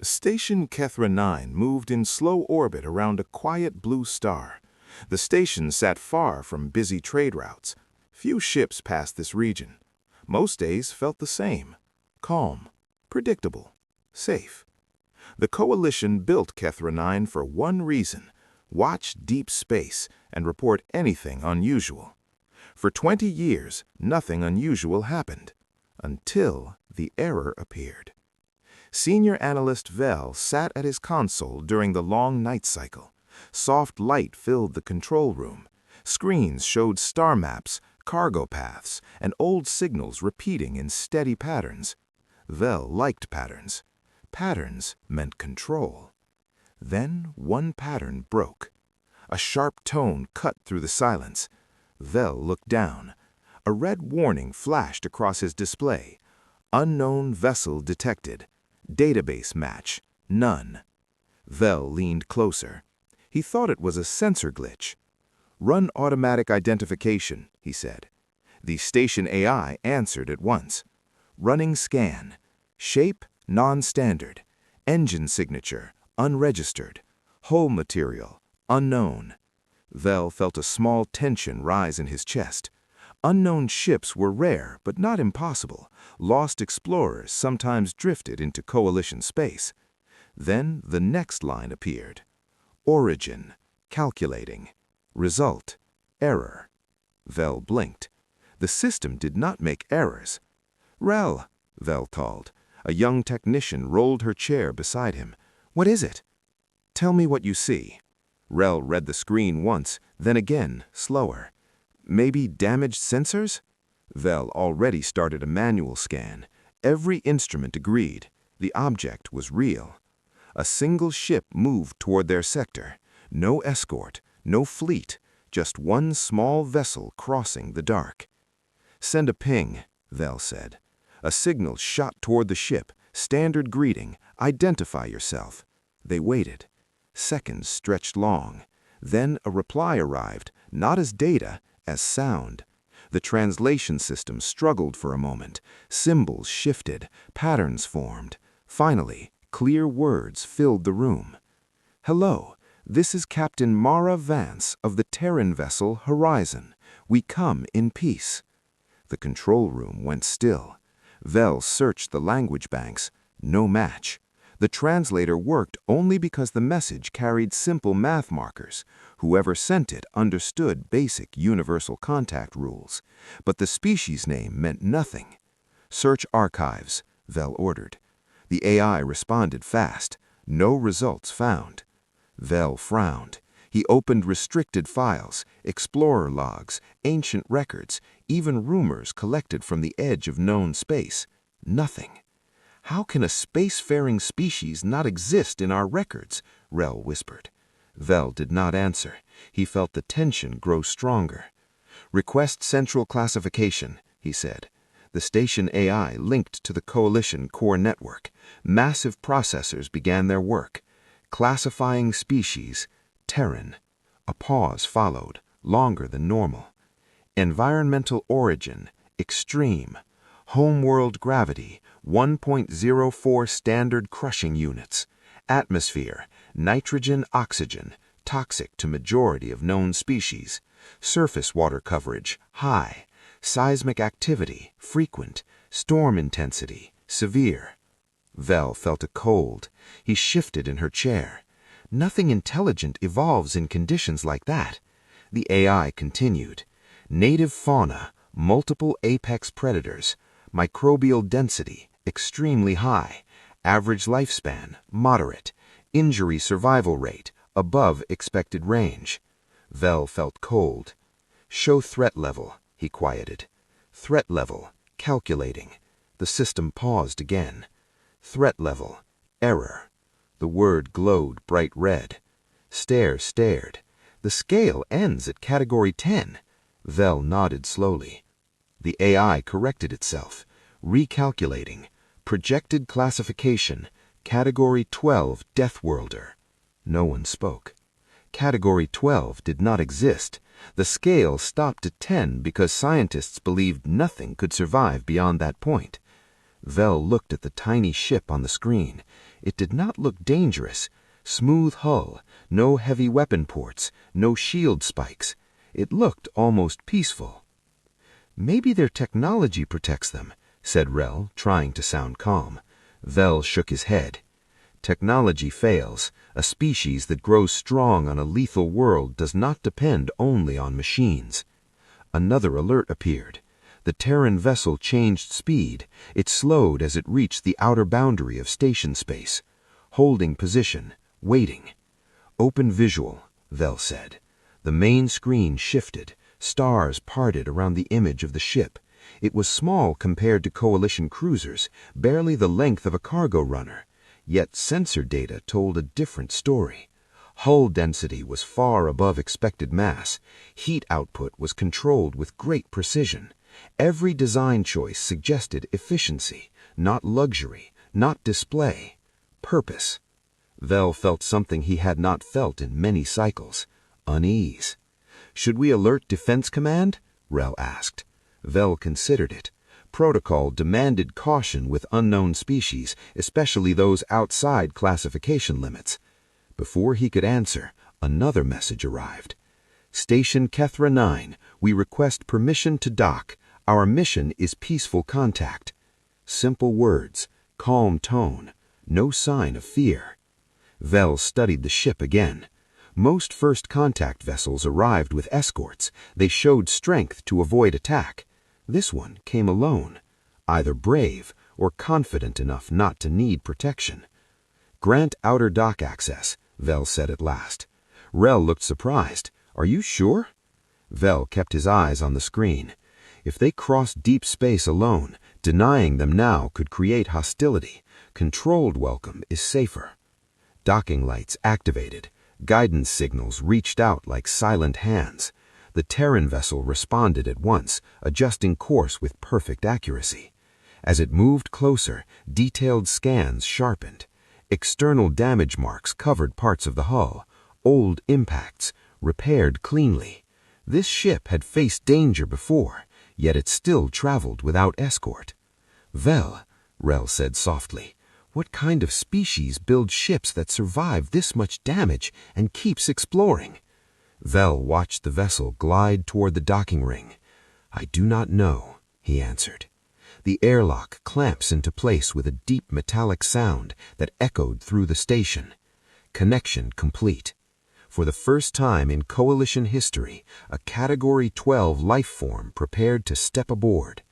Station Kethra 9 moved in slow orbit around a quiet blue star. The station sat far from busy trade routes. Few ships passed this region. Most days felt the same: calm, predictable, safe. The Coalition built Kethra 9 for one reason: watch deep space and report anything unusual. For 20 years, nothing unusual happened, until the error appeared. Senior analyst Vel sat at his console during the long night cycle. Soft light filled the control room. Screens showed star maps, cargo paths, and old signals repeating in steady patterns. Vel liked patterns. Patterns meant control. Then one pattern broke. A sharp tone cut through the silence. Vel looked down. A red warning flashed across his display. Unknown vessel detected. Database match: none. Vel leaned closer. He thought it was a sensor glitch. "Run automatic identification," he said. The station AI answered at once. Running scan. Shape: non-standard. Engine signature: unregistered. Hull material: unknown. Vel felt a small tension rise in his chest. Unknown ships were rare, but not impossible. Lost explorers sometimes drifted into Coalition space. Then the next line appeared. Origin: calculating. Result: error. Vel blinked. The system did not make errors. "Rel," Vel called. A young technician rolled her chair beside him. "What is it?" "Tell me what you see." Rel read the screen once, then again, slower. "Maybe damaged sensors?" Vel already started a manual scan. Every instrument agreed. The object was real. A single ship moved toward their sector. No escort, no fleet, just one small vessel crossing the dark. "Send a ping," Vel said. A signal shot toward the ship. Standard greeting: identify yourself. They waited. Seconds stretched long. Then a reply arrived, not as data, as sound. The translation system struggled for a moment. Symbols shifted, patterns formed. Finally, clear words filled the room. "Hello, this is Captain Mara Vance of the Terran vessel Horizon. We come in peace." The control room went still. Vel searched the language banks. No match. The translator worked only because the message carried simple math markers. Whoever sent it understood basic universal contact rules. But the species name meant nothing. "Search archives," Vel ordered. The AI responded fast. No results found. Vel frowned. He opened restricted files, explorer logs, ancient records, even rumors collected from the edge of known space. Nothing. "How can a spacefaring species not exist in our records?" Rel whispered. Vel did not answer. He felt the tension grow stronger. "Request central classification," he said. The station AI linked to the Coalition core network. Massive processors began their work. Classifying species: Terran. A pause followed, longer than normal. Environmental origin: extreme. Homeworld gravity: 1.04 standard crushing units. Atmosphere: nitrogen, oxygen, toxic to majority of known species. Surface water coverage: high. Seismic activity: frequent. Storm intensity: severe. Vel felt a cold. He shifted in her chair. Nothing intelligent evolves in conditions like that. The AI continued. Native fauna: multiple apex predators. Microbial density: extremely high. Average lifespan: moderate. Injury survival rate: above expected range. Vel felt cold. "Show threat level," he quieted. "Threat level: calculating." The system paused again. "Threat level: error." The word glowed bright red. Stare stared. "The scale ends at category 10. Vel nodded slowly. The AI corrected itself. Recalculating. Projected classification: Category 12 Deathworlder. No one spoke. Category 12 did not exist. The scale stopped at 10 because scientists believed nothing could survive beyond that point. Vel looked at the tiny ship on the screen. It did not look dangerous. Smooth hull, no heavy weapon ports, no shield spikes. It looked almost peaceful. "Maybe their technology protects them," said Rel, trying to sound calm. Vel shook his head. "Technology fails. A species that grows strong on a lethal world does not depend only on machines." Another alert appeared. The Terran vessel changed speed. It slowed as it reached the outer boundary of station space. Holding position, waiting. "Open visual," Vel said. The main screen shifted. Stars parted around the image of the ship. It was small compared to Coalition cruisers, barely the length of a cargo runner. Yet sensor data told a different story. Hull density was far above expected mass. Heat output was controlled with great precision. Every design choice suggested efficiency, not luxury, not display. Purpose. Vel felt something he had not felt in many cycles: unease. "Should we alert Defense Command?" Rel asked. Vel considered it. Protocol demanded caution with unknown species, especially those outside classification limits. Before he could answer, another message arrived. "Station Kethra 9, we request permission to dock. Our mission is peaceful contact." Simple words, calm tone, no sign of fear. Vel studied the ship again. Most first contact vessels arrived with escorts. They showed strength to avoid attack. This one came alone, either brave or confident enough not to need protection. "Grant outer dock access," Vel said at last. Rel looked surprised. "Are you sure?" Vel kept his eyes on the screen. If they crossed deep space alone, denying them now could create hostility. Controlled welcome is safer. Docking lights activated. Guidance signals reached out like silent hands. The Terran vessel responded at once, adjusting course with perfect accuracy. As it moved closer, detailed scans sharpened. External damage marks covered parts of the hull. Old impacts, repaired cleanly. This ship had faced danger before, yet it still traveled without escort. "Vel," Rel said softly, "what kind of species builds ships that survive this much damage and keeps exploring?" Vel watched the vessel glide toward the docking ring. "I do not know," he answered. The airlock clamps into place with a deep metallic sound that echoed through the station. Connection complete. For the first time in Coalition history, a Category 12 life form prepared to step aboard.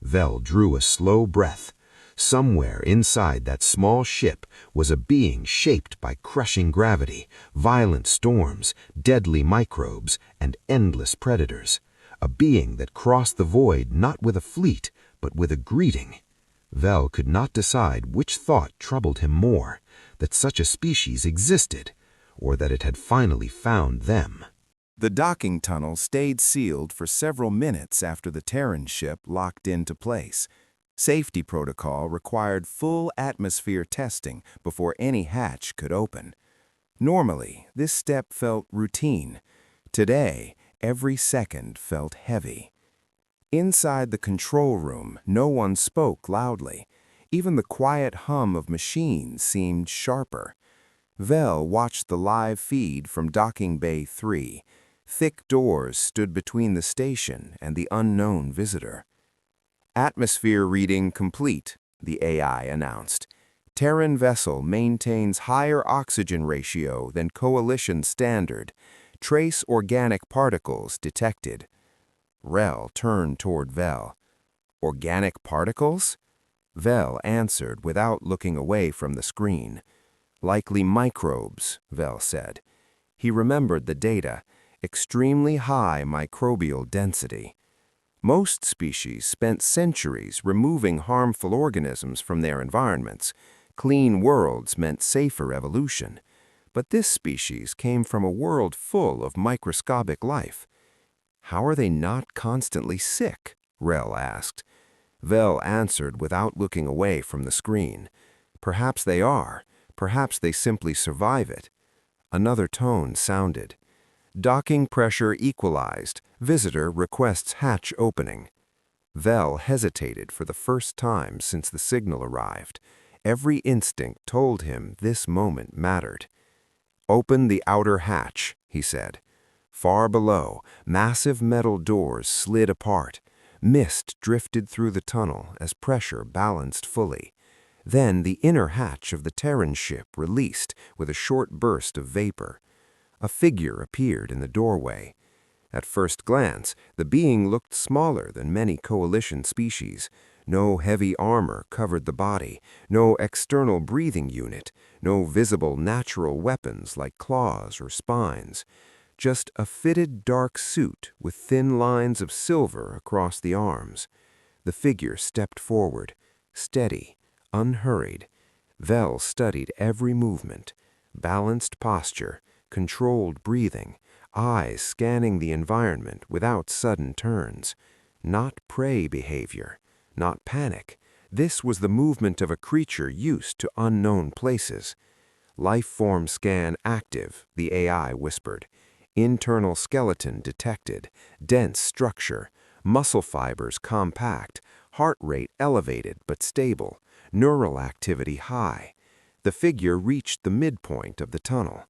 Vel drew a slow breath. Somewhere inside that small ship was a being shaped by crushing gravity, violent storms, deadly microbes, and endless predators. A being that crossed the void not with a fleet, but with a greeting. Vel could not decide which thought troubled him more, that such a species existed, or that it had finally found them. The docking tunnel stayed sealed for several minutes after the Terran ship locked into place. Safety protocol required full atmosphere testing before any hatch could open. Normally, this step felt routine. Today, every second felt heavy. Inside the control room, no one spoke loudly. Even the quiet hum of machines seemed sharper. Vel watched the live feed from Docking Bay 3. Thick doors stood between the station and the unknown visitor. "Atmosphere reading complete," the AI announced. "Terran vessel maintains higher oxygen ratio than Coalition standard. Trace organic particles detected." Rel turned toward Vel. "Organic particles?" Vel answered without looking away from the screen. "Likely microbes," Vel said. He remembered the data: extremely high microbial density. Most species spent centuries removing harmful organisms from their environments. Clean worlds meant safer evolution. But this species came from a world full of microscopic life. "How are they not constantly sick?" Rel asked. Vel answered without looking away from the screen. "Perhaps they are. Perhaps they simply survive it." Another tone sounded. "Docking pressure equalized. Visitor requests hatch opening." Vel hesitated for the first time since the signal arrived. Every instinct told him this moment mattered. "Open the outer hatch," he said. Far below, massive metal doors slid apart. Mist drifted through the tunnel as pressure balanced fully. Then the inner hatch of the Terran ship released with a short burst of vapor. A figure appeared in the doorway. At first glance, the being looked smaller than many Coalition species. No heavy armor covered the body, no external breathing unit, no visible natural weapons like claws or spines. Just a fitted dark suit with thin lines of silver across the arms. The figure stepped forward, steady, unhurried. Vel studied every movement, balanced posture, controlled breathing, eyes scanning the environment without sudden turns. Not prey behavior, not panic. This was the movement of a creature used to unknown places. "Life form scan active," the AI whispered. "Internal skeleton detected, dense structure, muscle fibers compact, heart rate elevated but stable, neural activity high." The figure reached the midpoint of the tunnel,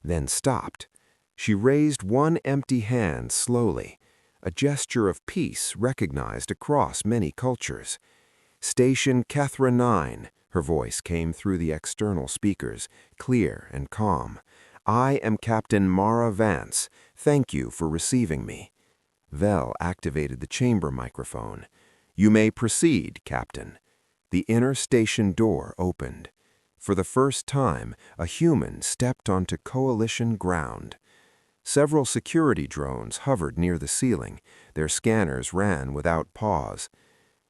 then stopped. She raised one empty hand slowly, a gesture of peace recognized across many cultures. "Station Kethra 9, her voice came through the external speakers, clear and calm. "I am Captain Mara Vance. Thank you for receiving me." Vel activated the chamber microphone. "You may proceed, Captain." The inner station door opened. For the first time, a human stepped onto Coalition ground. Several security drones hovered near the ceiling. Their scanners ran without pause.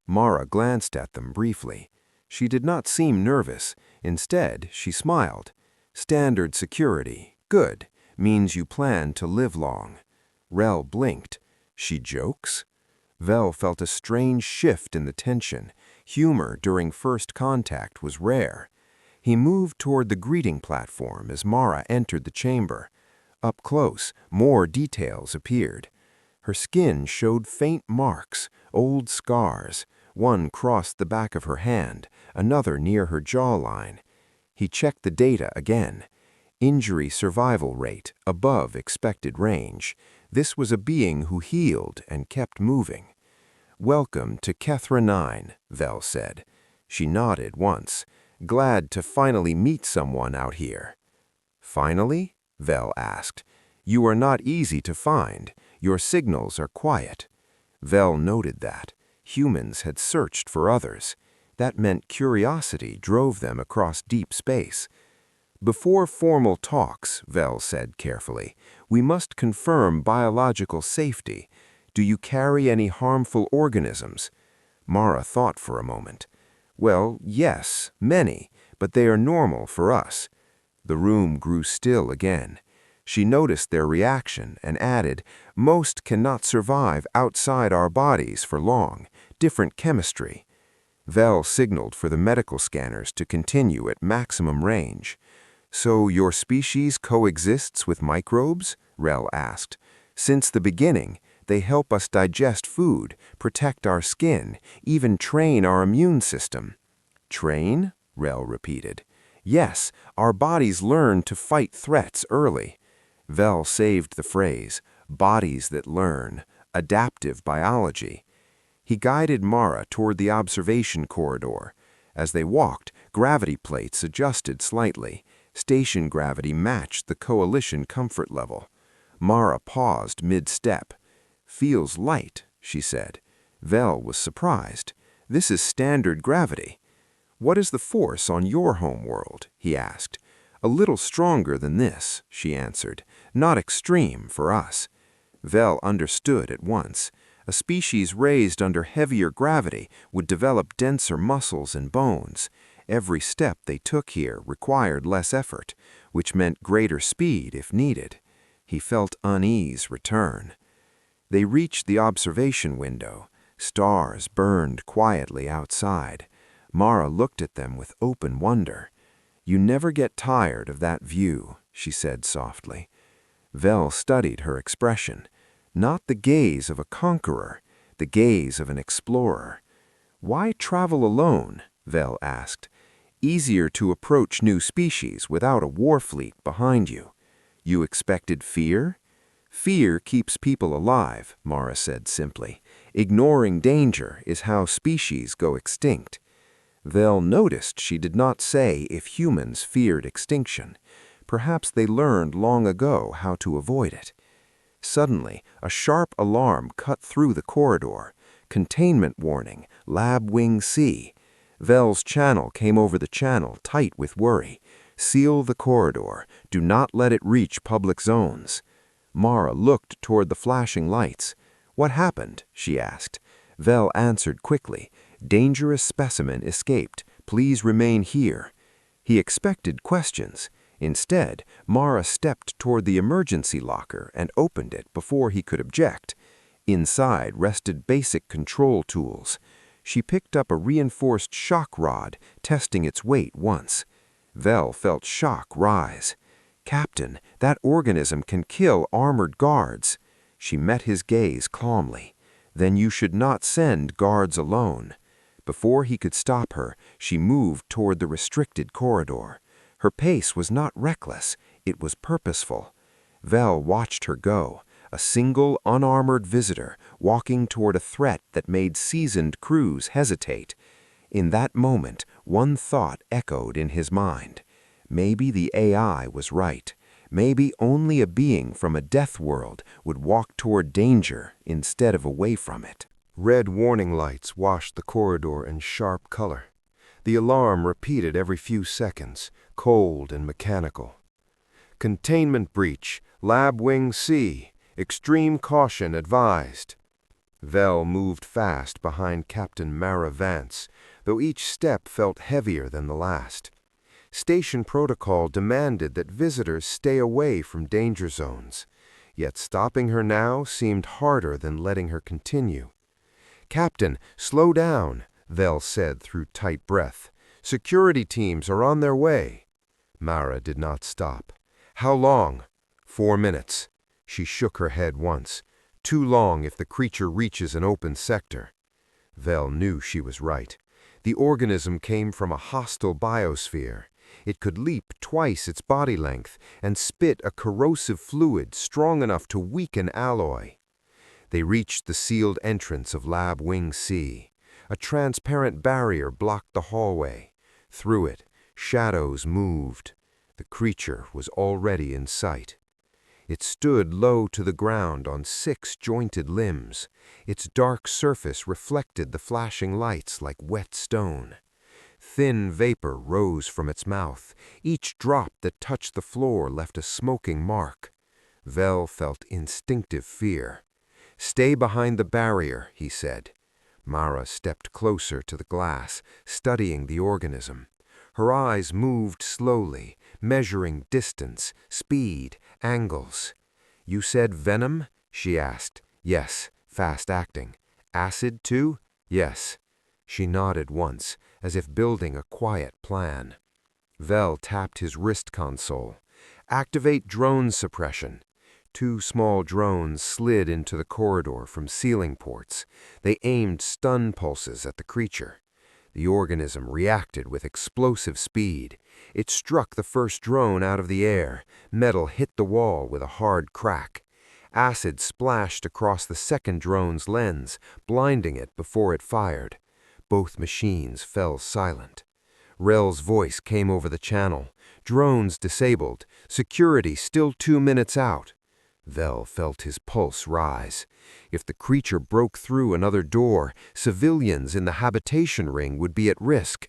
Mara glanced at them briefly. She did not seem nervous. Instead, she smiled. "Standard security. Good. Means you plan to live long." Rel blinked. She jokes? Vel felt a strange shift in the tension. Humor during first contact was rare. He moved toward the greeting platform as Mara entered the chamber. Up close, more details appeared. Her skin showed faint marks, old scars. One crossed the back of her hand, another near her jawline. He checked the data again. Injury survival rate above expected range. This was a being who healed and kept moving. "Welcome to Kethra 9, Vel said. She nodded once. "Glad to finally meet someone out here." "Finally?" Vel asked. "You are not easy to find. Your signals are quiet." Vel noted that. Humans had searched for others. That meant curiosity drove them across deep space. "Before formal talks," Vel said carefully, "we must confirm biological safety. Do you carry any harmful organisms?" Mara thought for a moment. "Well, yes, many, but they are normal for us." The room grew still again. She noticed their reaction and added, "Most cannot survive outside our bodies for long. Different chemistry." Vel signaled for the medical scanners to continue at maximum range. "So your species coexists with microbes?" Rel asked. "Since the beginning, they help us digest food, protect our skin, even train our immune system." "Train?" Rel repeated. "Yes, our bodies learn to fight threats early." Vel saved the phrase, "bodies that learn, adaptive biology." He guided Mara toward the observation corridor. As they walked, gravity plates adjusted slightly. Station gravity matched the Coalition comfort level. Mara paused mid-step. "Feels light," she said. Vel was surprised. "This is standard gravity." "What is the force on your homeworld?" he asked. "A little stronger than this," she answered. "Not extreme for us." Vel understood at once. A species raised under heavier gravity would develop denser muscles and bones. Every step they took here required less effort, which meant greater speed if needed. He felt unease return. They reached the observation window. Stars burned quietly outside. Mara looked at them with open wonder. "You never get tired of that view," she said softly. Vel studied her expression. Not the gaze of a conqueror, the gaze of an explorer. "Why travel alone?" Vel asked. Easier to approach new species without a war fleet behind you. You expected fear? Fear keeps people alive, Mara said simply. Ignoring danger is how species go extinct. Vel noticed she did not say if humans feared extinction. Perhaps they learned long ago how to avoid it. Suddenly, a sharp alarm cut through the corridor. Containment warning, Lab Wing C. Vel's channel came over the channel, tight with worry. Seal the corridor. Do not let it reach public zones. Mara looked toward the flashing lights. What happened? She asked. Vel answered quickly. Dangerous specimen escaped. Please remain here. He expected questions. Instead, Mara stepped toward the emergency locker and opened it before he could object. Inside rested basic control tools. She picked up a reinforced shock rod, testing its weight once. Vel felt shock rise. Captain, that organism can kill armored guards. She met his gaze calmly. Then you should not send guards alone. Before he could stop her, she moved toward the restricted corridor. Her pace was not reckless, it was purposeful. Vel watched her go, a single, unarmored visitor walking toward a threat that made seasoned crews hesitate. In that moment, one thought echoed in his mind. Maybe the AI was right. Maybe only a being from a death world would walk toward danger instead of away from it. Red warning lights washed the corridor in sharp color. The alarm repeated every few seconds, cold and mechanical. Containment breach, Lab Wing C, extreme caution advised. Vel moved fast behind Captain Mara Vance, though each step felt heavier than the last. Station protocol demanded that visitors stay away from danger zones, yet stopping her now seemed harder than letting her continue. Captain, slow down, Vel said through tight breath. Security teams are on their way. Mara did not stop. How long? 4 minutes. She shook her head once. Too long if the creature reaches an open sector. Vel knew she was right. The organism came from a hostile biosphere. It could leap twice its body length and spit a corrosive fluid strong enough to weaken alloy. They reached the sealed entrance of Lab Wing C. A transparent barrier blocked the hallway. Through it, shadows moved. The creature was already in sight. It stood low to the ground on 6 jointed limbs. Its dark surface reflected the flashing lights like wet stone. Thin vapor rose from its mouth. Each drop that touched the floor left a smoking mark. Vel felt instinctive fear. Stay behind the barrier, he said. Mara stepped closer to the glass, studying the organism. Her eyes moved slowly, measuring distance, speed, angles. You said venom? She asked. Yes, fast-acting. Acid, too? Yes. She nodded once, as if building a quiet plan. Vel tapped his wrist console. Activate drone suppression. 2 small drones slid into the corridor from ceiling ports. They aimed stun pulses at the creature. The organism reacted with explosive speed. It struck the first drone out of the air. Metal hit the wall with a hard crack. Acid splashed across the second drone's lens, blinding it before it fired. Both machines fell silent. Rel's voice came over the channel. Drones disabled. Security still 2 minutes out. Vel felt his pulse rise. If the creature broke through another door, civilians in the habitation ring would be at risk.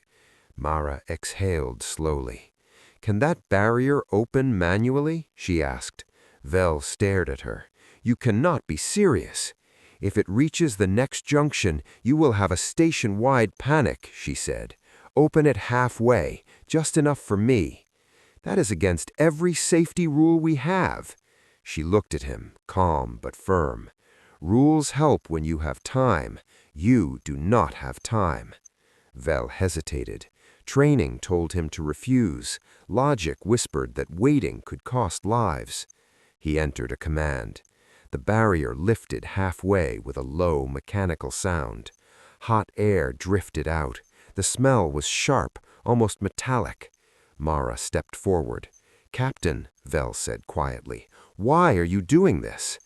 Mara exhaled slowly. Can that barrier open manually? She asked. Vel stared at her. You cannot be serious. If it reaches the next junction, you will have a station-wide panic, she said. Open it halfway, just enough for me. That is against every safety rule we have. She looked at him, calm but firm. Rules help when you have time. You do not have time. Vel hesitated. Training told him to refuse. Logic whispered that waiting could cost lives. He entered a command. The barrier lifted halfway with a low, mechanical sound. Hot air drifted out. The The smell was sharp, almost metallic. Mara stepped forward. "Captain," Vel said quietly, "why are you doing this?"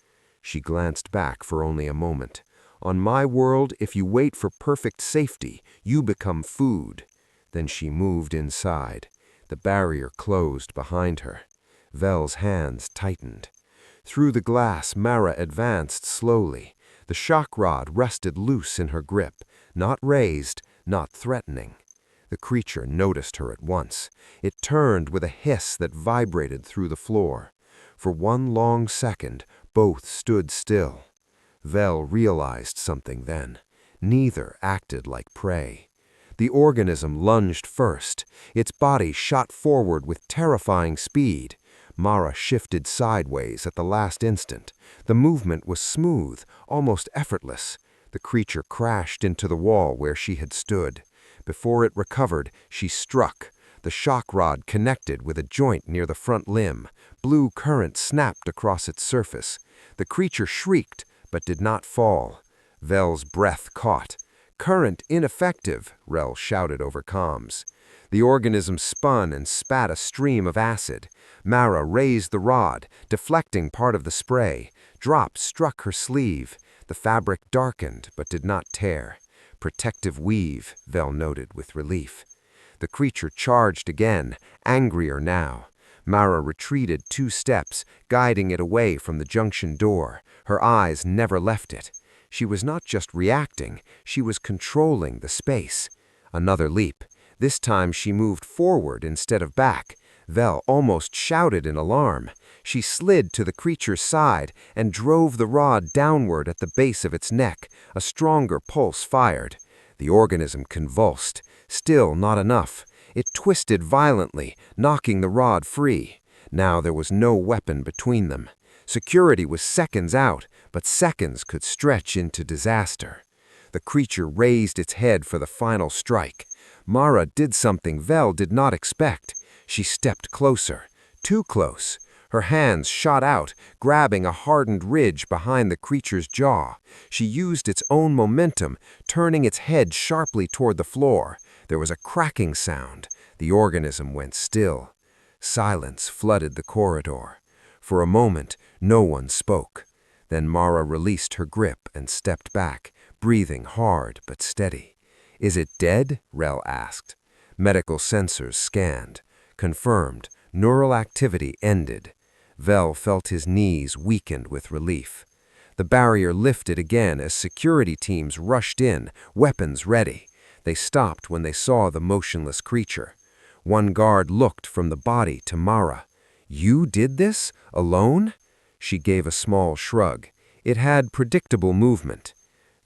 She glanced back for only a moment. "On my world, if you wait for perfect safety, you become food." Then she moved inside. The barrier closed behind her. Vel's hands tightened. Through the glass, Mara advanced slowly. The shock rod rested loose in her grip, not raised, not threatening. The creature noticed her at once. It turned with a hiss that vibrated through the floor. For one long second, both stood still. Vel realized something then. Neither acted like prey. The organism lunged first. Its body shot forward with terrifying speed. Mara shifted sideways at the last instant. The movement was smooth, almost effortless. The creature crashed into the wall where she had stood. Before it recovered, she struck. The shock rod connected with a joint near the front limb. Blue current snapped across its surface. The creature shrieked, but did not fall. Vel's breath caught. "Current ineffective," Rel shouted over comms. The organism spun and spat a stream of acid. Mara raised the rod, deflecting part of the spray. Drops struck her sleeve. The fabric darkened, but did not tear. "Protective weave," Vel noted with relief. The creature charged again, angrier now. Mara retreated 2 steps, guiding it away from the junction door. Her eyes never left it. She was not just reacting, she was controlling the space. Another leap. This time she moved forward instead of back. Vel almost shouted in alarm. She slid to the creature's side and drove the rod downward at the base of its neck. A stronger pulse fired. The organism convulsed. Still not enough. It twisted violently, knocking the rod free. Now there was no weapon between them. Security was seconds out, but seconds could stretch into disaster. The creature raised its head for the final strike. Mara did something Vel did not expect. She stepped closer, too close. Her hands shot out, grabbing a hardened ridge behind the creature's jaw. She used its own momentum, turning its head sharply toward the floor. There was a cracking sound. The organism went still. Silence flooded the corridor. For a moment, no one spoke. Then Mara released her grip and stepped back, breathing hard but steady. "Is it dead?" Rel asked. Medical sensors scanned. Confirmed. Neural activity ended. Vel felt his knees weakened with relief. The barrier lifted again as security teams rushed in, weapons ready. They stopped when they saw the motionless creature. One guard looked from the body to Mara. "You did this? Alone?" She gave a small shrug. It had predictable movement.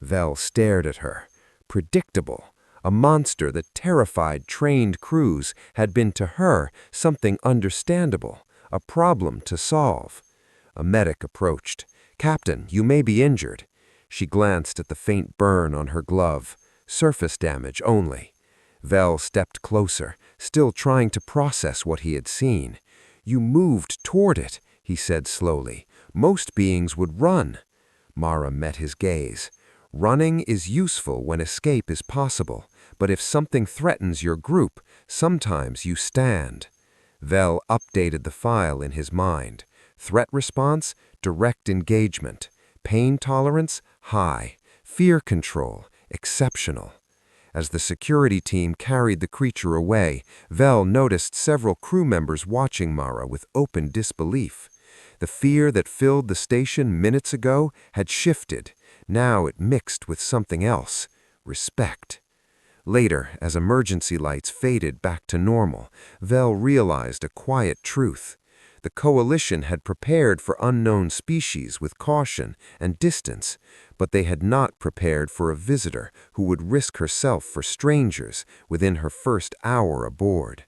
Vel stared at her. Predictable. A monster that terrified trained crews had been to her something understandable, a problem to solve. A medic approached. "Captain, you may be injured." She glanced at the faint burn on her glove. Surface damage only. Vel stepped closer, still trying to process what he had seen. "You moved toward it," he said slowly. "Most beings would run." Mara met his gaze. "Running is useful when escape is possible, but if something threatens your group, sometimes you stand." Vel updated the file in his mind. Threat response, direct engagement. Pain tolerance, high. Fear control, exceptional. As the security team carried the creature away, Vel noticed several crew members watching Mara with open disbelief. The fear that filled the station minutes ago had shifted. Now it mixed with something else, respect. Later, as emergency lights faded back to normal, Vel realized a quiet truth. The coalition had prepared for unknown species with caution and distance, but they had not prepared for a visitor who would risk herself for strangers within her first hour aboard.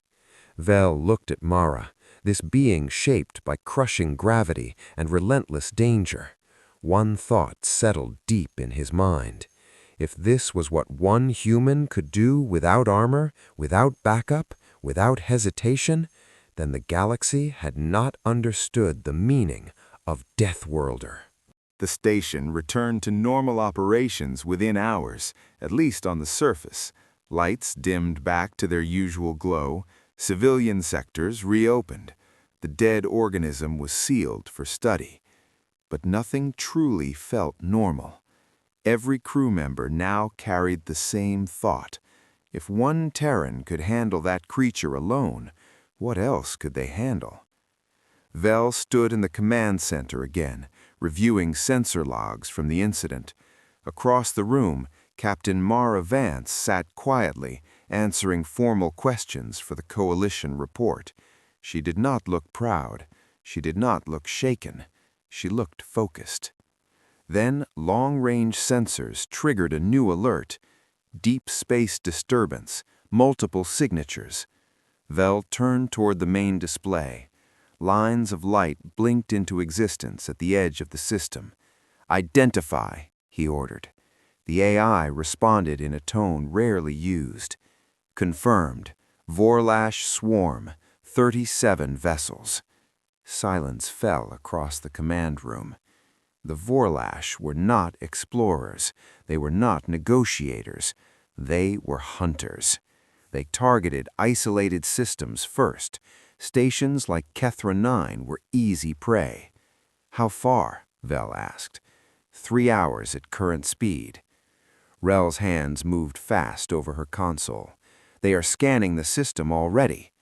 Vel looked at Mara, this being shaped by crushing gravity and relentless danger. One thought settled deep in his mind. If this was what one human could do without armor, without backup, without hesitation, then the galaxy had not understood the meaning of Deathworlder. The station returned to normal operations within hours, at least on the surface. Lights dimmed back to their usual glow, civilian sectors reopened. The dead organism was sealed for study. But nothing truly felt normal. Every crew member now carried the same thought. If one Terran could handle that creature alone, what else could they handle? Vel stood in the command center again, reviewing sensor logs from the incident. Across the room, Captain Mara Vance sat quietly, answering formal questions for the Coalition report. She did not look proud. She did not look shaken. She looked focused. Then long-range sensors triggered a new alert. Deep space disturbance, multiple signatures. Vel turned toward the main display. Lines of light blinked into existence at the edge of the system. "Identify," he ordered. The AI responded in a tone rarely used. "Confirmed. Vorlash swarm, 37 vessels." Silence fell across the command room. The Vorlash were not explorers. They were not negotiators. They were hunters. They targeted isolated systems first. Stations like Kethra 9 were easy prey. "How far?" Vel asked. 3 hours at current speed." Rel's hands moved fast over her console. "They are scanning the system already."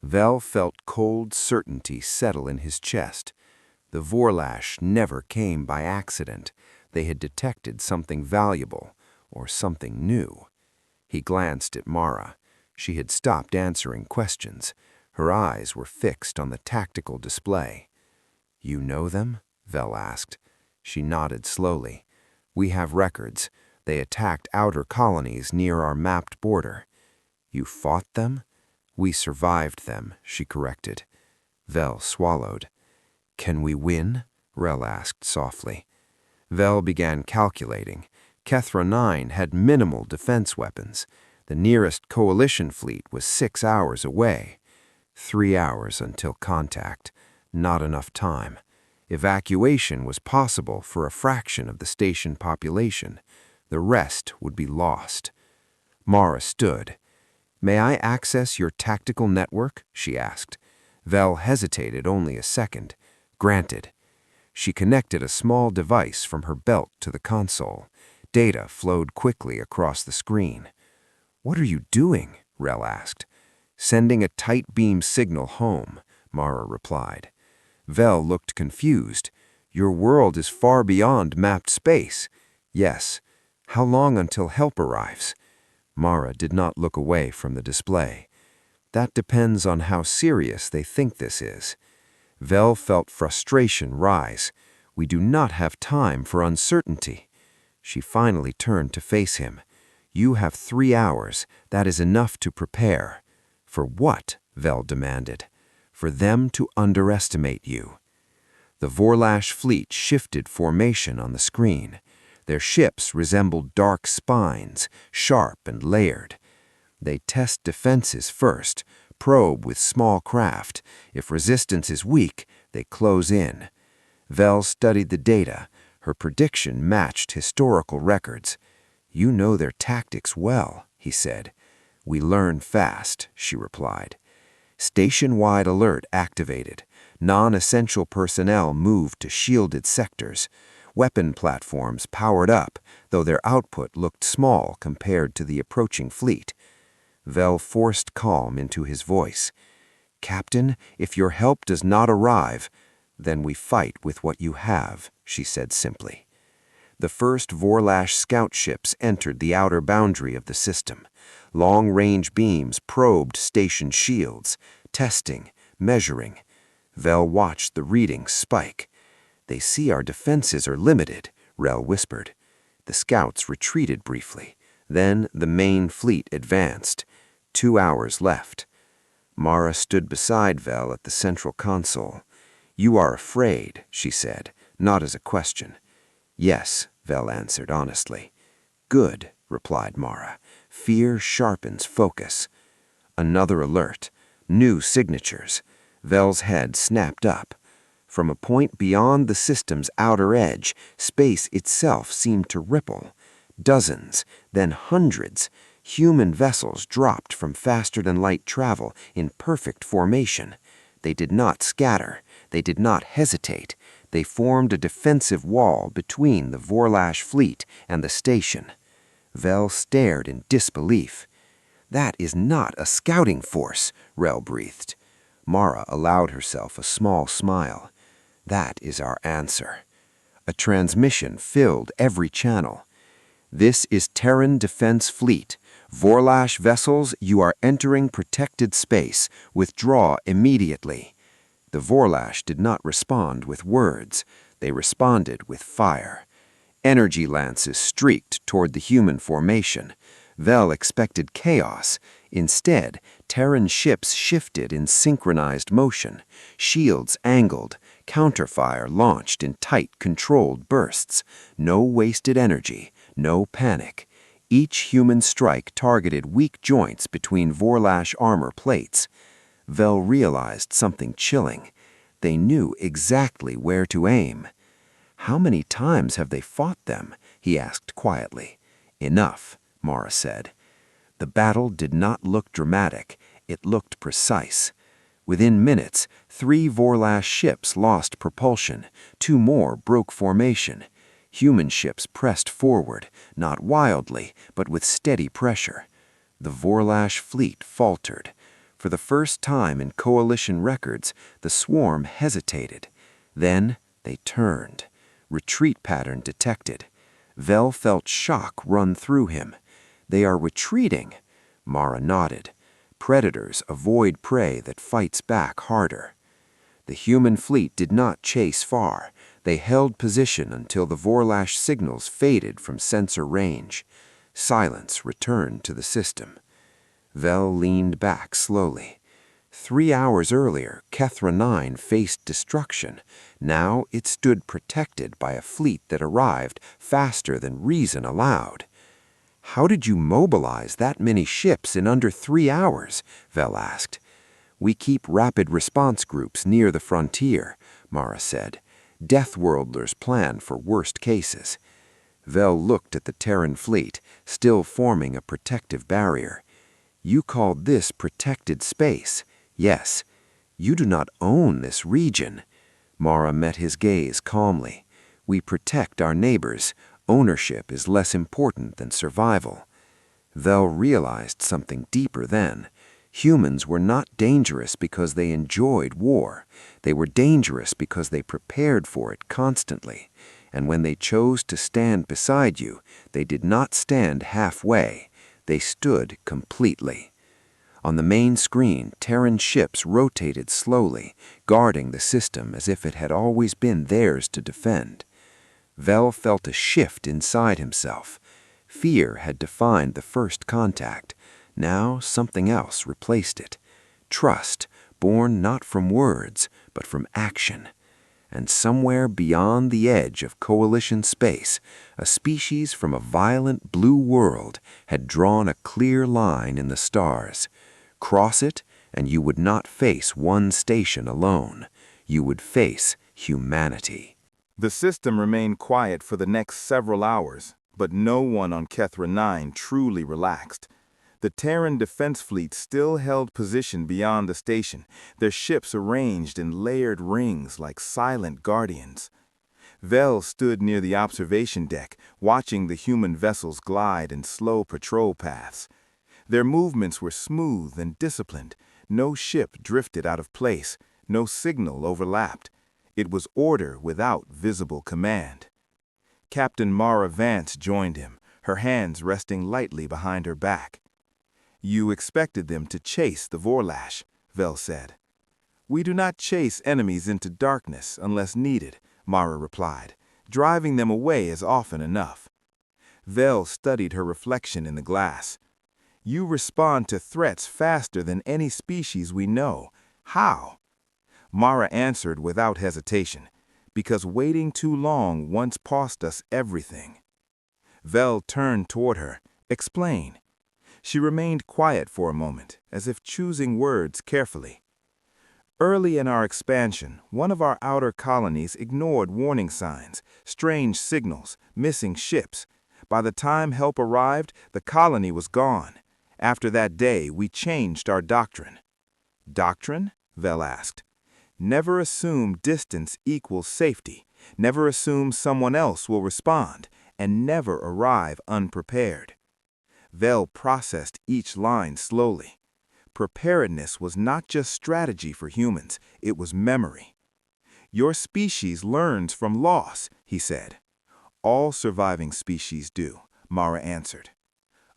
Vel felt cold certainty settle in his chest. The Vorlash never came by accident. They had detected something valuable, or something new. He glanced at Mara. She had stopped answering questions. Her eyes were fixed on the tactical display. "You know them?" Vel asked. She nodded slowly. "We have records. They attacked outer colonies near our mapped border." "You fought them?" "We survived them," she corrected. Vel swallowed. "Can we win?" Rel asked softly. Vel began calculating. Kethra 9 had minimal defense weapons. The nearest Coalition fleet was 6 hours away. 3 hours until contact. Not enough time. Evacuation was possible for a fraction of the station population. The rest would be lost. Mara stood. "May I access your tactical network?" she asked. Vel hesitated only a second. Granted. She connected a small device from her belt to the console. Data flowed quickly across the screen. "What are you doing?" Rel asked. "Sending a tight beam signal home," Mara replied. Vel looked confused. "Your world is far beyond mapped space." "Yes. How long until help arrives?" Mara did not look away from the display. "That depends on how serious they think this is." Vel felt frustration rise. "We do not have time for uncertainty." She finally turned to face him. "You have 3 hours. That is enough to prepare." "For what?" Vel demanded. "For them to underestimate you." The Vorlash fleet shifted formation on the screen. Their ships resembled dark spines, sharp and layered. They test defenses first, probe with small craft. If resistance is weak, they close in. Vel studied the data. Her prediction matched historical records. "You know their tactics well," he said. "We learn fast," she replied. Station-wide alert activated. Non-essential personnel moved to shielded sectors. Weapon platforms powered up, though their output looked small compared to the approaching fleet. Vel forced calm into his voice. "Captain, if your help does not arrive, then we fight with what you have," she said simply. The first Vorlash scout ships entered the outer boundary of the system. Long-range beams probed station shields, testing, measuring. Vel watched the readings spike. "They see our defenses are limited," Rel whispered. The scouts retreated briefly. Then the main fleet advanced. 2 hours left. Mara stood beside Vel at the central console. "You are afraid," she said, not as a question. "Yes," Vel answered honestly. "Good," replied Mara. "Fear sharpens focus." Another alert. New signatures. Vel's head snapped up. From a point beyond the system's outer edge, space itself seemed to ripple. Dozens, then hundreds. Human vessels dropped from faster-than-light travel in perfect formation. They did not scatter. They did not hesitate. They formed a defensive wall between the Vorlash fleet and the station. Vel stared in disbelief. "That is not a scouting force," Rel breathed. Mara allowed herself a small smile. "That is our answer." A transmission filled every channel. "This is Terran Defense Fleet. Vorlash vessels, you are entering protected space. Withdraw immediately." The Vorlash did not respond with words. They responded with fire. Energy lances streaked toward the human formation. Vel expected chaos. Instead, Terran ships shifted in synchronized motion. Shields angled. Counterfire launched in tight, controlled bursts. No wasted energy. No panic. Each human strike targeted weak joints between Vorlash armor plates. Vel realized something chilling. They knew exactly where to aim. "How many times have they fought them?" he asked quietly. "Enough," Mara said. The battle did not look dramatic. It looked precise. Within minutes, 3 Vorlash ships lost propulsion. 2 more broke formation. Human ships pressed forward, not wildly, but with steady pressure. The Vorlash fleet faltered. For the first time in coalition records, the swarm hesitated. Then they turned. Retreat pattern detected. Vel felt shock run through him. "They are retreating." Mara nodded. "Predators avoid prey that fights back harder." The human fleet did not chase far. They held position until the Vorlash signals faded from sensor range. Silence returned to the system. Vel leaned back slowly. 3 hours earlier, Kethra 9 faced destruction. Now it stood protected by a fleet that arrived faster than reason allowed. "How did you mobilize that many ships in under 3 hours?" Vel asked. "We keep rapid response groups near the frontier," Mara said. "Deathworlders plan for worst cases." Vel looked at the Terran fleet, still forming a protective barrier. "You called this protected space. Yes. You do not own this region." Mara met his gaze calmly. "We protect our neighbors. Ownership is less important than survival." Vel realized something deeper then. Humans were not dangerous because they enjoyed war. They were dangerous because they prepared for it constantly. And when they chose to stand beside you, they did not stand halfway. They stood completely. On the main screen, Terran ships rotated slowly, guarding the system as if it had always been theirs to defend. Vel felt a shift inside himself. Fear had defined the first contact. Now something else replaced it. Trust, born not from words, but from action. And somewhere beyond the edge of coalition space, a species from a violent blue world had drawn a clear line in the stars. Cross it, and you would not face one station alone. You would face humanity. The system remained quiet for the next several hours, but no one on Kethra 9 truly relaxed. The Terran defense fleet still held position beyond the station, their ships arranged in layered rings like silent guardians. Vel stood near the observation deck, watching the human vessels glide in slow patrol paths. Their movements were smooth and disciplined. No ship drifted out of place, no signal overlapped. It was order without visible command. Captain Mara Vance joined him, her hands resting lightly behind her back. "You expected them to chase the Vorlash," Vel said. "We do not chase enemies into darkness unless needed," Mara replied. "Driving them away is often enough." Vel studied her reflection in the glass. "You respond to threats faster than any species we know. How?" Mara answered without hesitation, "Because waiting too long once cost us everything." Vel turned toward her. "Explain." She remained quiet for a moment, as if choosing words carefully. "Early in our expansion, one of our outer colonies ignored warning signs, strange signals, missing ships. By the time help arrived, the colony was gone. After that day, we changed our doctrine. Doctrine? Vel asked. Never assume distance equals safety. Never assume someone else will respond, and never arrive unprepared. Vel processed each line slowly. Preparedness was not just strategy for humans, it was memory. Your species learns from loss, he said. All surviving species do, Mara answered.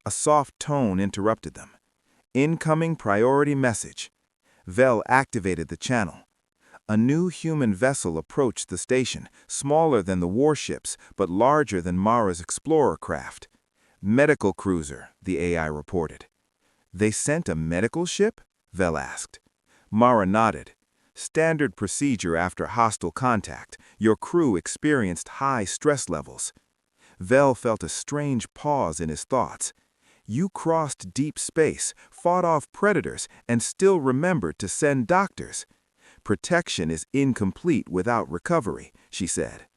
A soft tone interrupted them. Incoming priority message. Vel activated the channel. A new human vessel approached the station, smaller than the warships, but larger than Mara's explorer craft. Medical cruiser, the AI reported. They sent a medical ship? Vel asked. Mara nodded. Standard procedure after hostile contact. Your crew experienced high stress levels. Vel felt a strange pause in his thoughts. You crossed deep space, fought off predators, and still remembered to send doctors. Protection is incomplete without recovery, she said.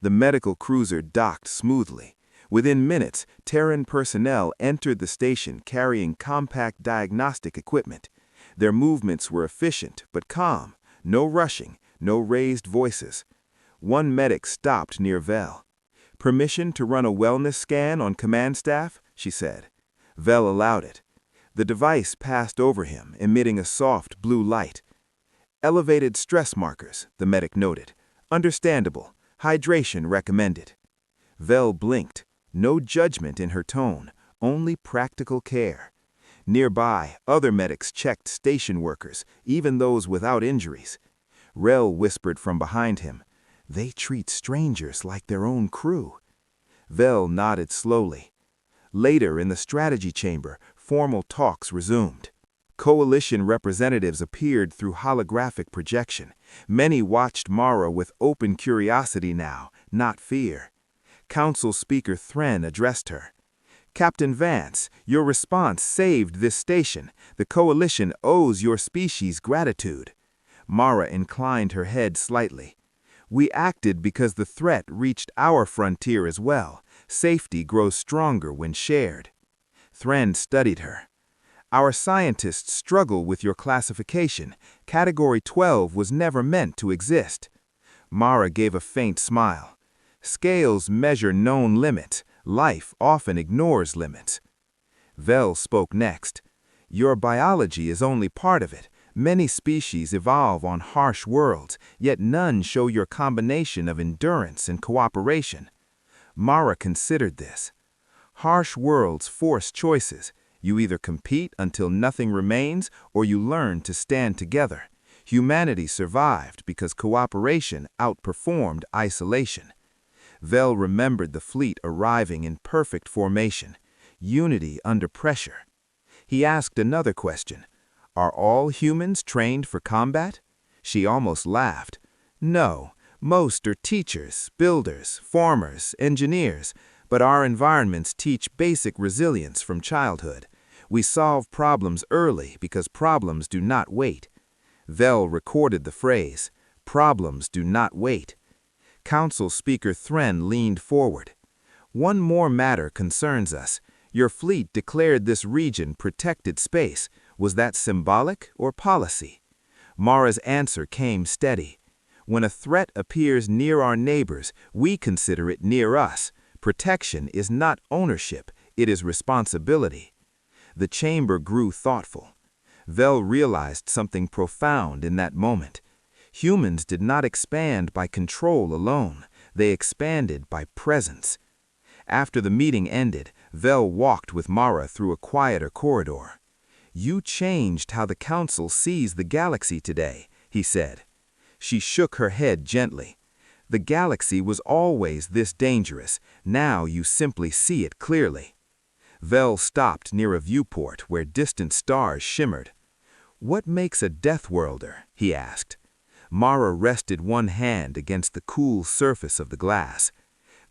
The medical cruiser docked smoothly. Within minutes, Terran personnel entered the station carrying compact diagnostic equipment. Their movements were efficient but calm, no rushing, no raised voices. One medic stopped near Vel. Permission to run a wellness scan on command staff, she said. Vel allowed it. The device passed over him, emitting a soft blue light. Elevated stress markers, the medic noted. Understandable. Hydration recommended. Vel blinked. No judgment in her tone, only practical care. Nearby, other medics checked station workers, even those without injuries. Rel whispered from behind him, "They treat strangers like their own crew." Vel nodded slowly. Later, in the strategy chamber, formal talks resumed. Coalition representatives appeared through holographic projection. Many watched Mara with open curiosity now, not fear. Council Speaker Thren addressed her. Captain Vance, your response saved this station. The Coalition owes your species gratitude. Mara inclined her head slightly. We acted because the threat reached our frontier as well. Safety grows stronger when shared. Thren studied her. Our scientists struggle with your classification. Category 12 was never meant to exist. Mara gave a faint smile. Scales measure known limits. Life often ignores limits. Vel spoke next. Your biology is only part of it. Many species evolve on harsh worlds, yet none show your combination of endurance and cooperation. Mara considered this. Harsh worlds force choices. You either compete until nothing remains, or you learn to stand together. Humanity survived because cooperation outperformed isolation. Vel remembered the fleet arriving in perfect formation, unity under pressure. He asked another question. Are all humans trained for combat? She almost laughed. No, most are teachers, builders, farmers, engineers, but our environments teach basic resilience from childhood. We solve problems early because problems do not wait. Vel recorded the phrase, problems do not wait. Council Speaker Thren leaned forward. One more matter concerns us. Your fleet declared this region protected space. Was that symbolic or policy? Mara's answer came steady. When a threat appears near our neighbors, we consider it near us. Protection is not ownership, it is responsibility. The chamber grew thoughtful. Vel realized something profound in that moment. Humans did not expand by control alone, they expanded by presence. After the meeting ended, Vel walked with Mara through a quieter corridor. You changed how the Council sees the galaxy today, he said. She shook her head gently. The galaxy was always this dangerous, now you simply see it clearly. Vel stopped near a viewport where distant stars shimmered. What makes a Deathworlder? He asked. Mara rested one hand against the cool surface of the glass.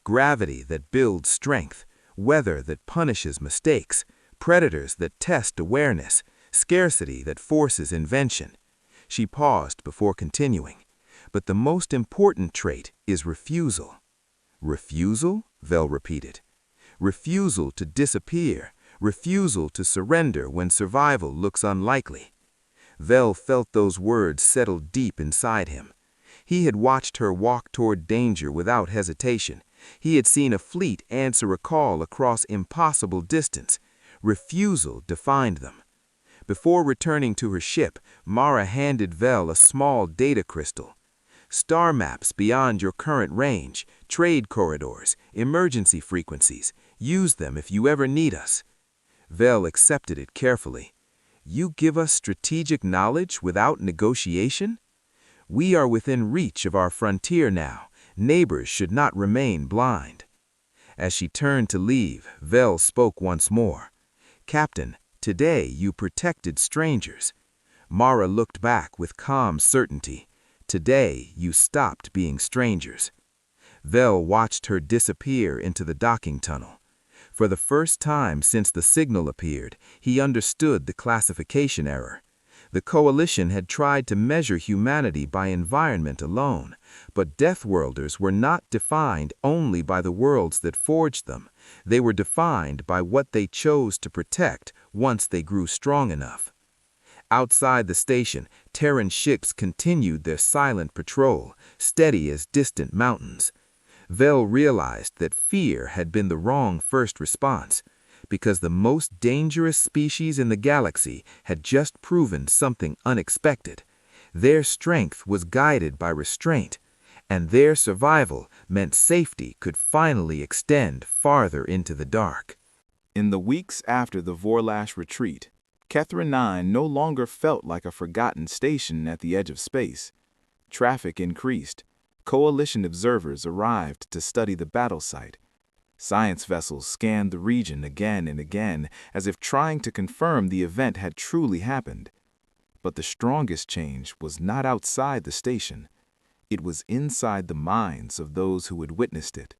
Gravity that builds strength, weather that punishes mistakes, predators that test awareness, scarcity that forces invention. She paused before continuing. But the most important trait is refusal. Refusal? Vel repeated. Refusal to disappear, refusal to surrender when survival looks unlikely. Vel felt those words settle deep inside him. He had watched her walk toward danger without hesitation. He had seen a fleet answer a call across impossible distance. Refusal defined them. Before returning to her ship, Mara handed Vel a small data crystal. Star maps beyond your current range, trade corridors, emergency frequencies. Use them if you ever need us. Vel accepted it carefully. You give us strategic knowledge without negotiation? We are within reach of our frontier now. Neighbors should not remain blind. As she turned to leave, Vel spoke once more. Captain, today you protected strangers. Mara looked back with calm certainty. Today you stopped being strangers. Vel watched her disappear into the docking tunnel. For the first time since the signal appeared, he understood the classification error. The Coalition had tried to measure humanity by environment alone, but Deathworlders were not defined only by the worlds that forged them. They were defined by what they chose to protect once they grew strong enough. Outside the station, Terran ships continued their silent patrol, steady as distant mountains. Vel realized that fear had been the wrong first response, because the most dangerous species in the galaxy had just proven something unexpected. Their strength was guided by restraint, and their survival meant safety could finally extend farther into the dark. In the weeks after the Vorlash retreat, Kethra 9 no longer felt like a forgotten station at the edge of space. Traffic increased. Coalition observers arrived to study the battle site. Science vessels scanned the region again and again, as if trying to confirm the event had truly happened. But the strongest change was not outside the station. It was inside the minds of those who had witnessed it.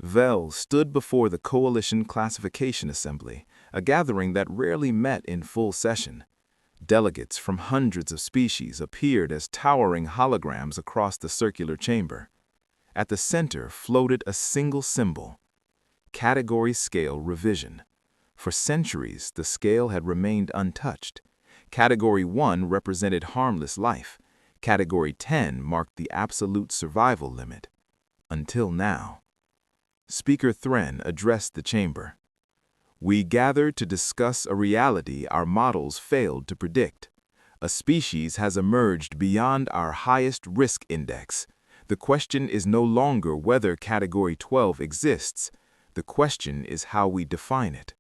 Vel stood before the Coalition Classification Assembly, a gathering that rarely met in full session. Delegates from hundreds of species appeared as towering holograms across the circular chamber. At the center floated a single symbol: Category Scale Revision. For centuries, the scale had remained untouched. Category 1 represented harmless life. Category 10 marked the absolute survival limit. Until now. Speaker Thren addressed the chamber. We gathered to discuss a reality our models failed to predict. A species has emerged beyond our highest risk index. The question is no longer whether Category 12 exists. The question is how we define it.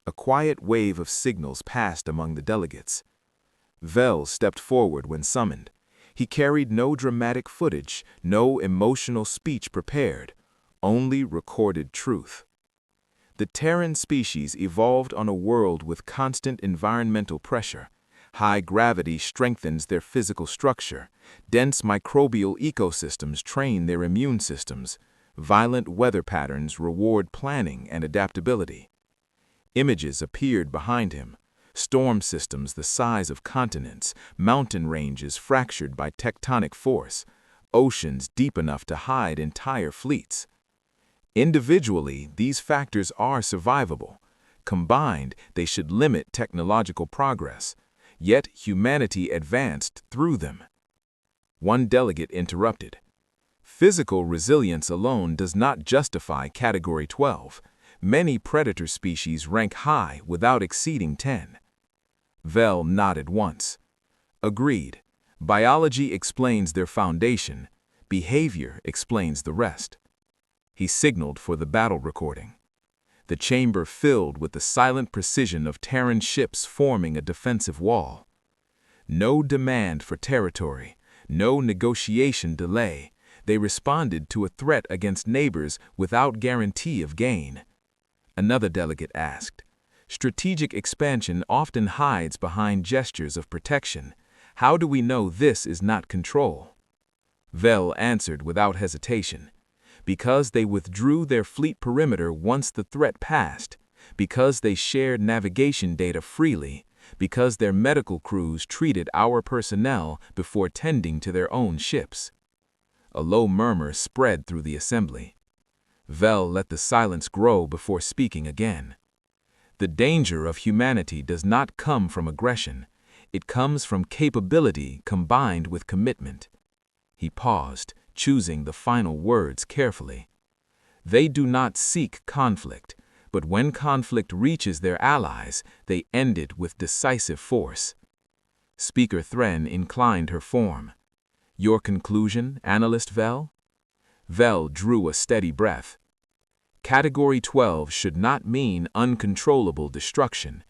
A quiet wave of signals passed among the delegates. Vel stepped forward when summoned. He carried no dramatic footage, no emotional speech prepared, only recorded truth. The Terran species evolved on a world with constant environmental pressure. High gravity strengthens their physical structure. Dense microbial ecosystems train their immune systems. Violent weather patterns reward planning and adaptability. Images appeared behind him. Storm systems the size of continents, mountain ranges fractured by tectonic force, oceans deep enough to hide entire fleets. Individually, these factors are survivable. Combined, they should limit technological progress. Yet humanity advanced through them. One delegate interrupted. Physical resilience alone does not justify Category 12. Many predator species rank high without exceeding 10. Vel nodded once. Agreed. Biology explains their foundation. Behavior explains the rest. He signaled for the battle recording. The chamber filled with the silent precision of Terran ships forming a defensive wall. No demand for territory, no negotiation delay. They responded to a threat against neighbors without guarantee of gain. Another delegate asked, strategic expansion often hides behind gestures of protection. How do we know this is not control? Vel answered without hesitation. Because they withdrew their fleet perimeter once the threat passed, because they shared navigation data freely, because their medical crews treated our personnel before tending to their own ships. A low murmur spread through the assembly. Vel let the silence grow before speaking again. The danger of humanity does not come from aggression. It comes from capability combined with commitment. He paused, choosing the final words carefully. They do not seek conflict, but when conflict reaches their allies, they end it with decisive force. Speaker Thren inclined her form. Your conclusion, Analyst Vel? Vel drew a steady breath. Category 12 should not mean uncontrollable destruction.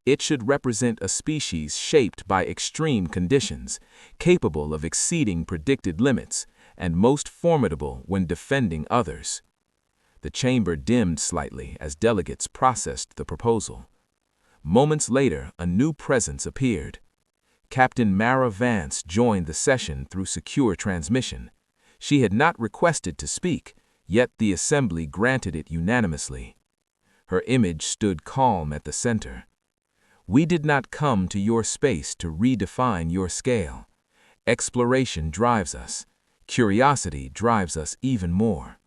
It should represent a species shaped by extreme conditions, capable of exceeding predicted limits, and most formidable when defending others. The chamber dimmed slightly as delegates processed the proposal. Moments later, a new presence appeared. Captain Mara Vance joined the session through secure transmission. She had not requested to speak, yet the assembly granted it unanimously. Her image stood calm at the center. We did not come to your space to redefine your scale. Exploration drives us. Curiosity drives us even more.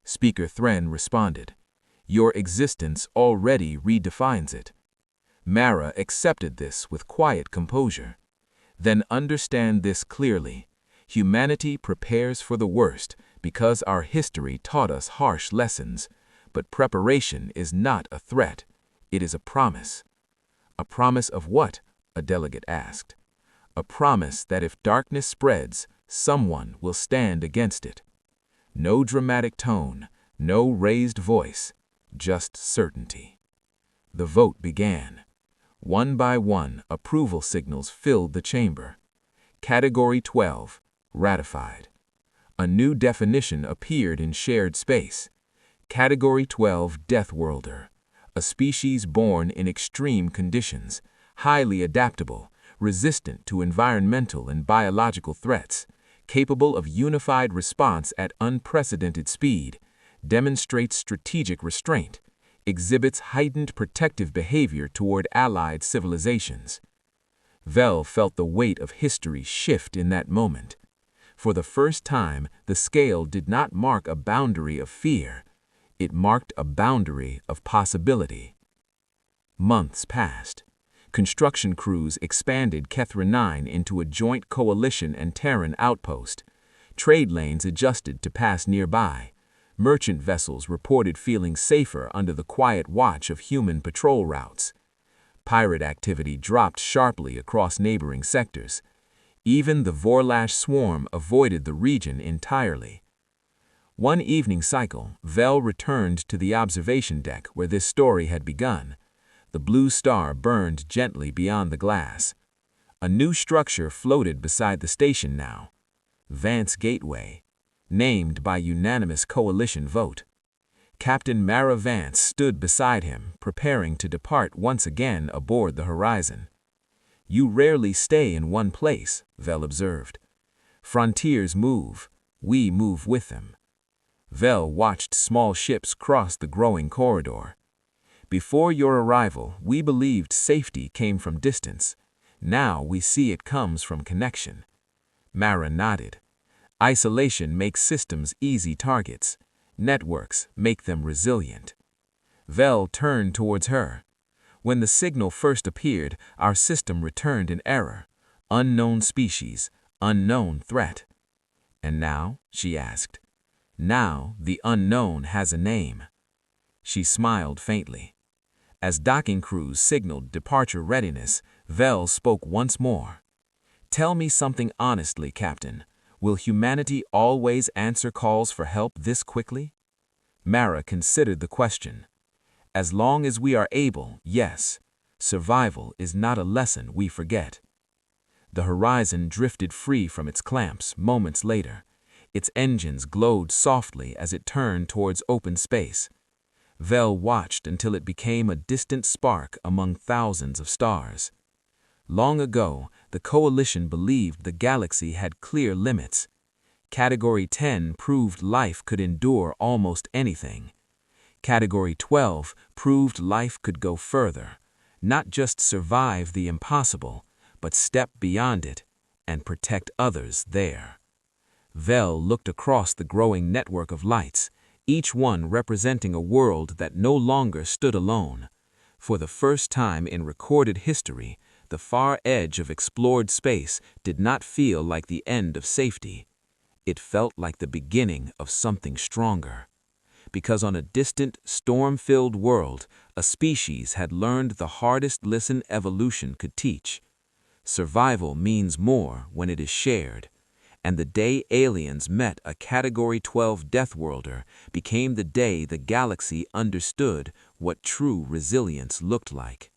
Speaker Thren responded. Your existence already redefines it. Mara accepted this with quiet composure. Then understand this clearly. Humanity prepares for the worst because our history taught us harsh lessons, but preparation is not a threat, it is a promise. A promise of what? A delegate asked. A promise that if darkness spreads, someone will stand against it. No dramatic tone, no raised voice, just certainty. The vote began. One by one, approval signals filled the chamber. Category 12, ratified. A new definition appeared in shared space. Category 12, Deathworlder. A species born in extreme conditions, highly adaptable, resistant to environmental and biological threats, capable of unified response at unprecedented speed, demonstrates strategic restraint, exhibits heightened protective behavior toward allied civilizations. Vel felt the weight of history shift in that moment. For the first time, the scale did not mark a boundary of fear. It marked a boundary of possibility. Months passed. Construction crews expanded Kethra 9 into a joint coalition and Terran outpost. Trade lanes adjusted to pass nearby. Merchant vessels reported feeling safer under the quiet watch of human patrol routes. Pirate activity dropped sharply across neighboring sectors. Even the Vorlash swarm avoided the region entirely. One evening cycle, Vel returned to the observation deck where this story had begun. The blue star burned gently beyond the glass. A new structure floated beside the station now. Vance Gateway, named by unanimous coalition vote. Captain Mara Vance stood beside him, preparing to depart once again aboard the Horizon. You rarely stay in one place, Vel observed. Frontiers move, we move with them. Vel watched small ships cross the growing corridor. Before your arrival, we believed safety came from distance. Now we see it comes from connection. Mara nodded. Isolation makes systems easy targets. Networks make them resilient. Vel turned towards her. When the signal first appeared, our system returned in error. Unknown species, unknown threat. And now? She asked. Now the unknown has a name. She smiled faintly. As docking crews signaled departure readiness, Vel spoke once more. Tell me something honestly, Captain. Will humanity always answer calls for help this quickly? Mara considered the question. As long as we are able, yes. Survival is not a lesson we forget. The Horizon drifted free from its clamps moments later. Its engines glowed softly as it turned towards open space. Vel watched until it became a distant spark among thousands of stars. Long ago, the Coalition believed the galaxy had clear limits. Category 10 proved life could endure almost anything. Category 12 proved life could go further, not just survive the impossible, but step beyond it and protect others there. Vel looked across the growing network of lights, each one representing a world that no longer stood alone. For the first time in recorded history, the far edge of explored space did not feel like the end of safety. It felt like the beginning of something stronger. Because on a distant, storm-filled world, a species had learned the hardest lesson evolution could teach. Survival means more when it is shared. And the day aliens met a Category 12 Deathworlder became the day the galaxy understood what true resilience looked like.